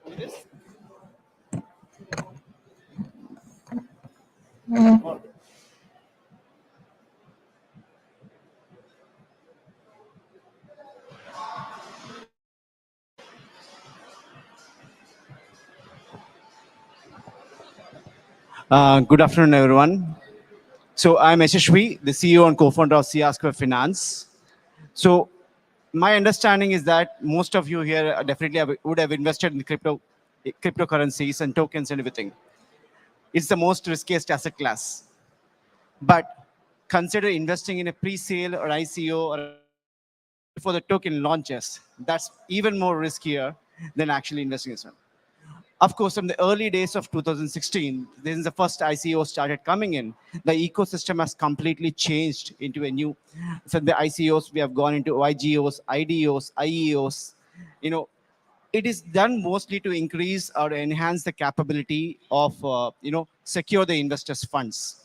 Good afternoon, everyone. So I'm Yasaswy, the CEO and co-founder of Yasaswy Finance. So my understanding is that most of you here definitely would have invested in cryptocurrencies and tokens and everything. It's the most riskiest asset class. But consider investing in a pre-sale or ICO or before the token launches. That's even more riskier than actually investing in it. Of course, from the early days of 2016, this is the first ICO started coming in. The ecosystem has completely changed into a new. From the ICOs, we have gone into IGOs, IDOs, IEOs. It is done mostly to increase or enhance the capability of, secure the investors' funds.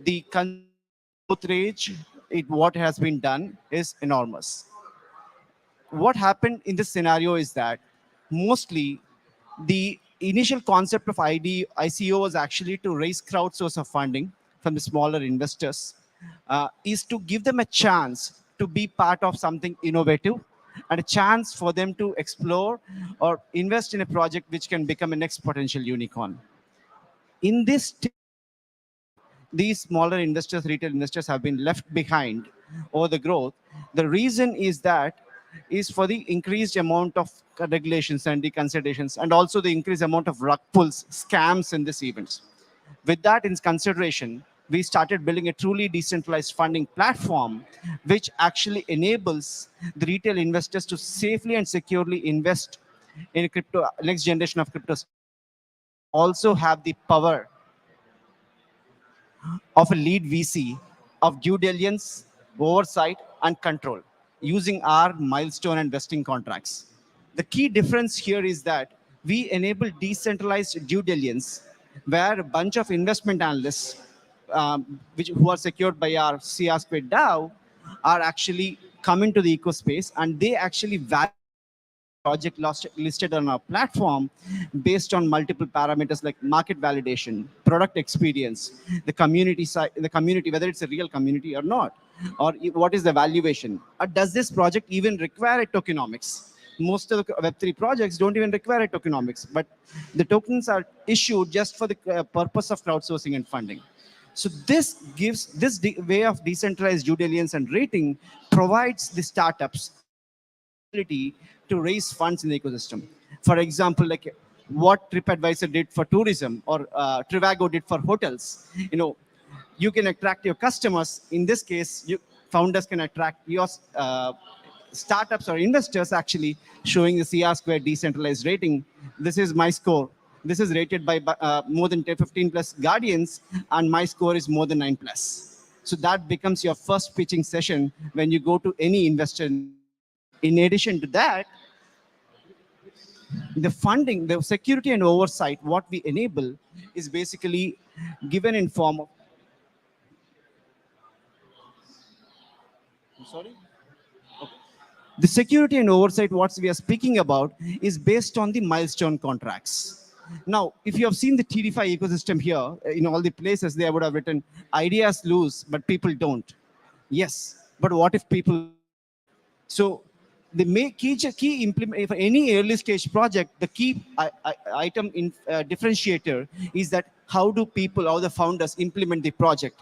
The growth rate, what has been done is enormous. What happened in this scenario is that mostly the initial concept of ICO was actually to raise crowd source of funding from the smaller investors, is to give them a chance to be part of something innovative and a chance for them to explore or invest in a project which can become a next potential unicorn. In this, these smaller investors, retail investors have been left behind over the growth. The reason is that is for the increased amount of regulations and the considerations, and also the increased amount of rug pulls, scams in these events. With that in consideration, we started building a truly decentralized funding platform, which actually enables the retail investors to safely and securely invest in crypto, next generation of crypto. Also have the power of a lead VC of due diligence, oversight, and control using our milestone and vesting contracts. The key difference here is that we enable decentralized due diligence where a bunch of investment analysts who are secured by our CR2 DAO are actually coming to the ecospace, and they actually validate project listed on our platform based on multiple parameters like market validation, product experience, the community side, the community, whether it's a real community or not, or what is the valuation, or does this project even require a tokenomics? Most of the Web3 projects don't even require a tokenomics, but the tokens are issued just for the purpose of crowdsourcing and funding. So this gives this way of decentralized due diligence and rating provides the startups to raise funds in the ecosystem. For example, like what TripAdvisor did for tourism or Trivago did for hotels. You can attract your customers. In this case, founders can attract your startups or investors actually showing the CR2 decentralized rating. This is my score. This is rated by more than 10, 15 plus guardians, and my score is more than 9 plus. So that becomes your first pitching session when you go to any investor. In addition to that, the funding, the security and oversight, what we enable is basically given in form of, I'm sorry? Okay. The security and oversight, what we are speaking about, is based on the milestone contracts. Now, if you have seen the TDeFi ecosystem here, in all the places, they would have written, ideas lose, but people don't. Yes, but what if people... So the key implement for any early stage project, the key item in differentiator is that how do people, how the founders implement the project.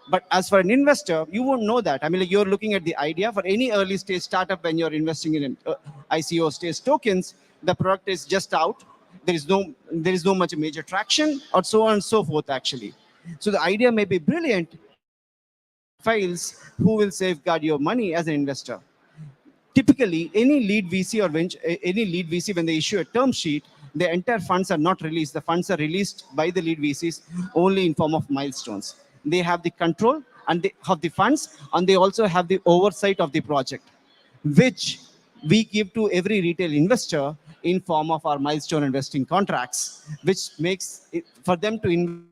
But as for an investor, you won't know that. I mean, like you're looking at the idea for any early stage startup when you're investing in ICO stage tokens, the product is just out. There is no much major traction, or so on and so forth, actually. So the idea may be brilliant. Fails, who will safeguard your money as an investor? Typically, any lead VC or any lead VC, when they issue a term sheet, the entire funds are not released. The funds are released by the lead VCs only in form of milestones. They have the control and they have the funds, and they also have the oversight of the project, which we give to every retail investor in form of our milestone investing contracts, which makes it for them to invest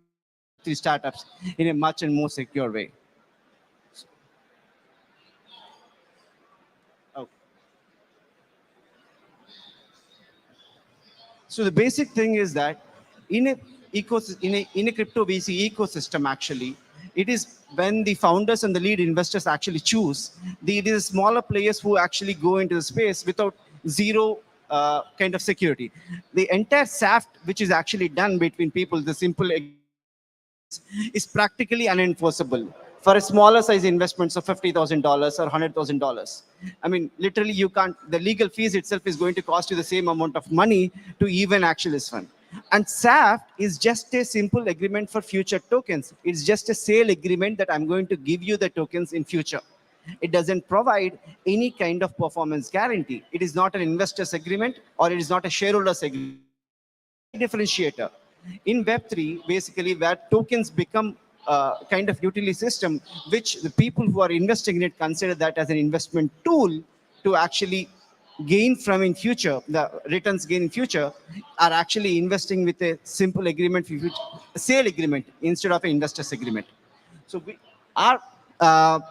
in startups in a much and more secure way. So the basic thing is that in a crypto VC ecosystem, actually, it is when the founders and the lead investors actually choose, it is smaller players who actually go into the space without zero kind of security. The entire SAFT, which is actually done between people, the simple is practically unenforceable for a smaller size investments of $50,000 or $100,000. I mean, literally, you can't. The legal fees itself is going to cost you the same amount of money to even actually this fund. And SAFT is just a simple agreement for future tokens. It's just a sale agreement that I'm going to give you the tokens in future. It doesn't provide any kind of performance guarantee. It is not an investor's agreement or it is not a shareholder's agreement. Differentiator in Web3, basically, where tokens become kind of utility system, which the people who are investing in it consider that as an investment tool to actually gain from in future, the returns gain in future, are actually investing with a simple agreement, a sale agreement instead of an investor's agreement. So we are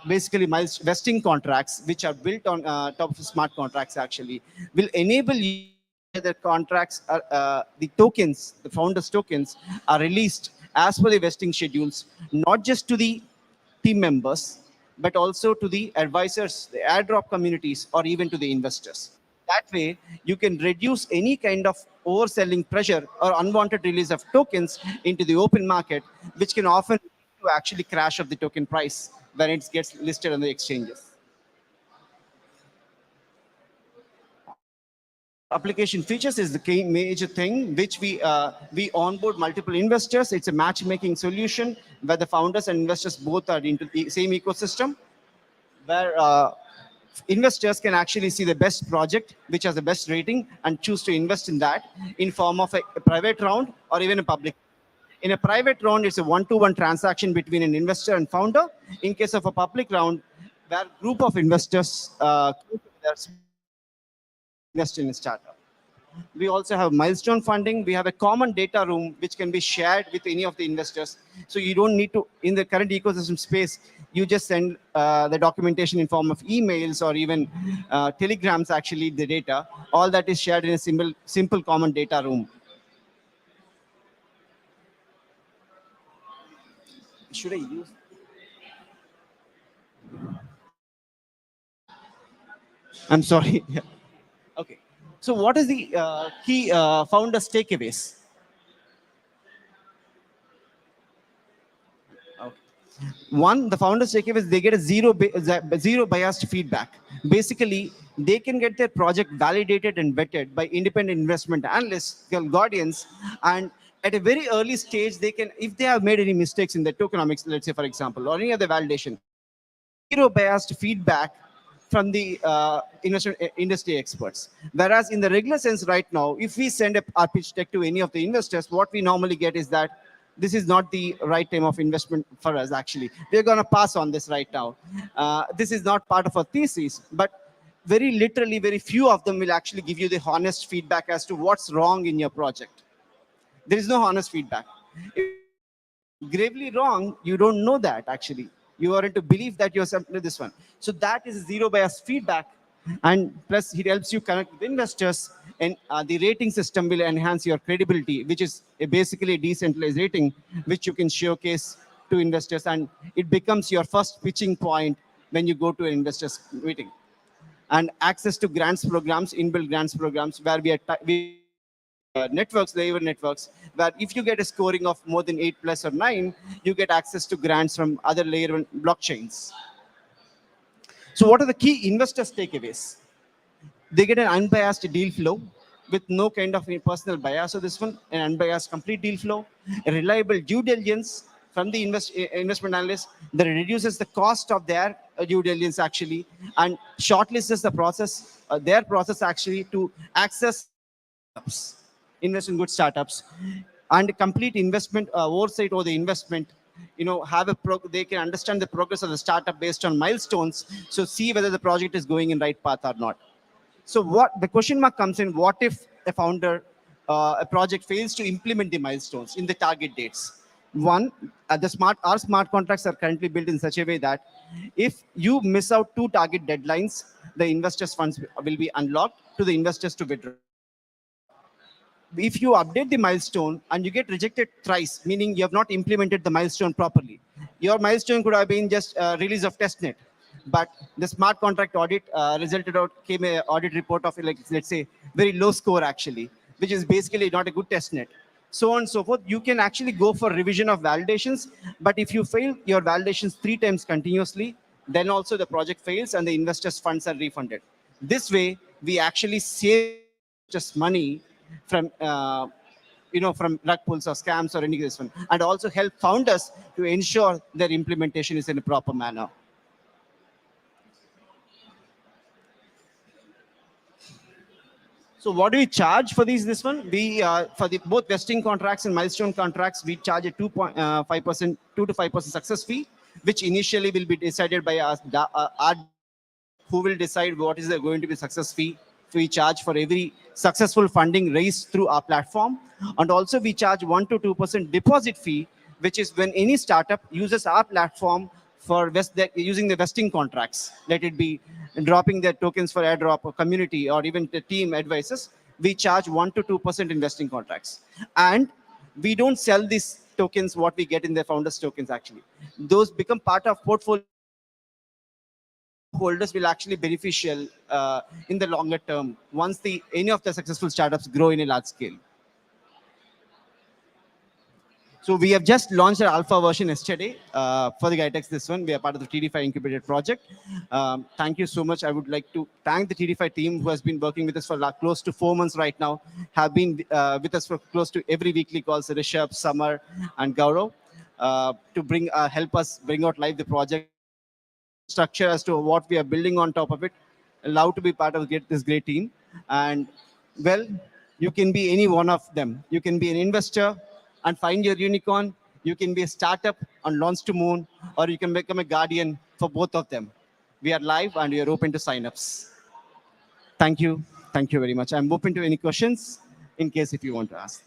basically vesting contracts, which are built on top of smart contracts, actually will enable you the contracts are the tokens, the founders tokens are released as per the vesting schedules, not just to the team members, but also to the advisors, the airdrop communities, or even to the investors. That way, you can reduce any kind of overselling pressure or unwanted release of tokens into the open market, which can often lead to actually crash of the token price when it gets listed on the exchanges. Application features is the key major thing which we onboard multiple investors. It's a matchmaking solution where the founders and investors both are into the same ecosystem, where investors can actually see the best project which has the best rating and choose to invest in that in form of a private round or even a public. In a private round, it's a one-to-one transaction between an investor and founder. In case of a public round, where group of investors invest in a startup. We also have milestone funding. We have a common data room which can be shared with any of the investors. So you don't need to, in the current ecosystem space, you just send the documentation in form of emails or even telegrams, actually, the data. All that is shared in a simple common data room. Should I use? I'm sorry. Okay. So what is the key founders takeaways? Okay. One, the founders takeaways, they get a zero biased feedback. Basically, they can get their project validated and vetted by independent investment analysts, guardians, and at a very early stage, they can, if they have made any mistakes in the tokenomics, let's say, for example, or any other validation, zero biased feedback from the industry experts. Whereas in the regular sense right now, if we send our pitch deck to any of the investors, what we normally get is that this is not the right time of investment for us, actually. We're going to pass on this right now. This is not part of our thesis, but very literally, very few of them will actually give you the honest feedback as to what's wrong in your project. There is no honest feedback. If gravely wrong, you don't know that, actually. You are to believe that you're simply this one. So that is zero bias feedback. And plus, it helps you connect with investors, and the rating system will enhance your credibility, which is basically a decentralized rating, which you can showcase to investors. And it becomes your first pitching point when you go to an investors meeting. And access to grants programs, inbuilt grants programs, where we networks, layer networks, where if you get a scoring of more than 8 plus or 9, you get access to grants from other layer one blockchains. So what are the key investors takeaways? They get an unbiased deal flow with no kind of personal bias. So this one, an unbiased complete deal flow, a reliable due diligence from the investment analyst that reduces the cost of their due diligence, actually, and shortlists the process, their process, actually, to access invest in good startups, and complete investment oversight over the investment. Have they can understand the progress of the startup based on milestones. So see whether the project is going in right path or not. So what the question mark comes in: what if a founder, a project fails to implement the milestones in the target dates? One, our smart contracts are currently built in such a way that if you miss out 2 target deadlines, the investors' funds will be unlocked to the investors to withdraw. if you update the milestone and you get rejected thrice, meaning you have not implemented the milestone properly, your milestone could have been just release of testnet, but the smart contract audit resulted out came a audit report of like let's say very low score actually, which is basically not a good testnet. So on and so forth. You can actually go for revision of validations, but if you fail your validations 3 times continuously, then also the project fails and the investors' funds are refunded. This way, we actually save just money from from rug pulls or scams or any of this one, and also help founders to ensure their implementation is in a proper manner. So what do we charge for these? This one, we for the both vesting contracts and milestone contracts, we charge a 2.5%, 2 to 5% success fee, which initially will be decided by us, our who will decide what is going to be success fee. We charge for every successful funding raised through our platform. And also we charge 1 to 2% deposit fee, which is when any startup uses our platform for using the vesting contracts, let it be dropping their tokens for airdrop or community or even the team advices, we charge 1 to 2% investing contracts. And we don't sell these tokens, what we get in the founders tokens actually. Those become part of portfolio holders will actually beneficial in the longer term once any of the successful startups grow in a large scale. So we have just launched our alpha version yesterday for the GITEX. This one, we are part of the TDeFi incubated project. Thank you so much. I would like to thank the TDeFi team who has been working with us for close to 4 months right now, have been with us for close to every weekly calls, Rishabh, Samar, and Gaurav, to help us bring out live the project structure as to what we are building on top of it. Allowed to be part of this great team. And well, you can be any one of them. You can be an investor and find your unicorn. You can be a startup and launch to moon, or you can become a guardian for both of them. We are live and we are open to signups. Thank you. Thank you very much. I'm open to any questions in case if you want to ask.